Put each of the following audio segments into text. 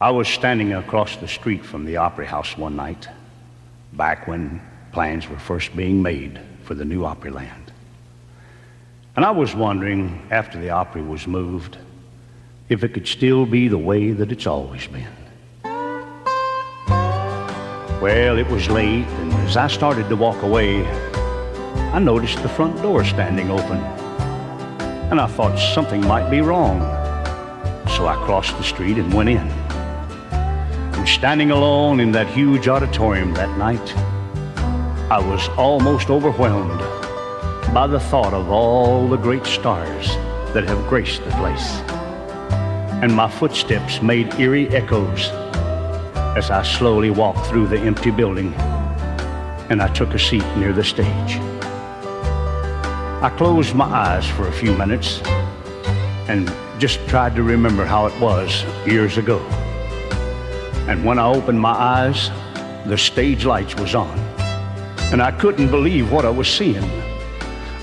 I was standing across the street from the Opry House one night, back when plans were first being made for the new Opryland. And I was wondering, after the Opry was moved, if it could still be the way that it's always been. Well, it was late, and as I started to walk away, I noticed the front door standing open, and I thought something might be wrong. So I crossed the street and went in. And standing alone in that huge auditorium that night, I was almost overwhelmed by the thought of all the great stars that have graced the place. And my footsteps made eerie echoes as I slowly walked through the empty building, and I took a seat near the stage. I closed my eyes for a few minutes and just tried to remember how it was years ago. And when I opened my eyes, the stage lights was on, and I couldn't believe what I was seeing.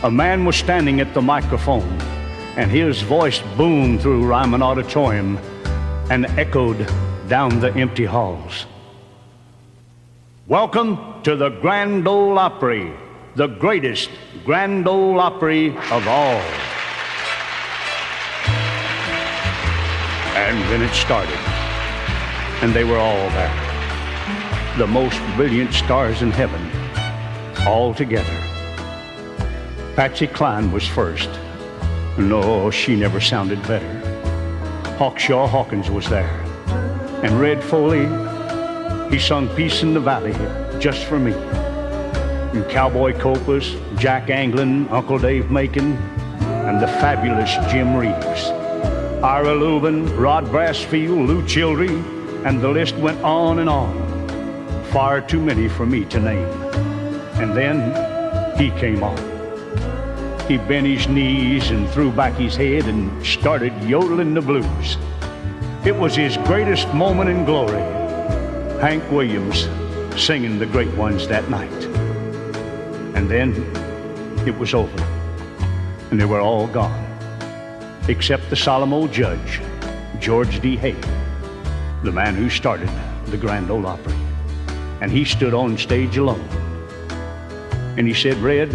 A man was standing at the microphone, and his voice boomed through Ryman Auditorium and echoed down the empty halls. Welcome to the Grand Ole Opry, the greatest Grand Ole Opry of all. And then it started, and they were all there, the most brilliant stars in heaven, all together. Patsy Cline was first. No, she never sounded better. Hawkshaw Hawkins was there, and Red Foley, he sung Peace in the Valley just for me. And Cowboy Copas, Jack Anglin, Uncle Dave Macon, and the fabulous Jim Reeves. Ira Lubin, Rod Brassfield, Lou Childry, and the list went on and on. Far too many for me to name. And then he came on. He bent his knees and threw back his head and started yodeling the blues. It was his greatest moment in glory. Hank Williams singing the great ones that night. And then it was over, and they were all gone, except the solemn old judge, George D. Hay, the man who started the Grand Ole Opry. And he stood on stage alone. And he said, Red,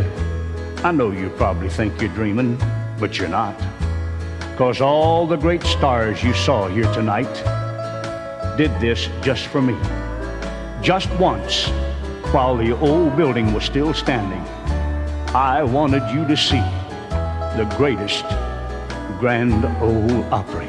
I know you probably think you're dreaming, but you're not. 'Cause all the great stars you saw here tonight did this just for me. Just once, while the old building was still standing, I wanted you to see the greatest Grand Ole Opry.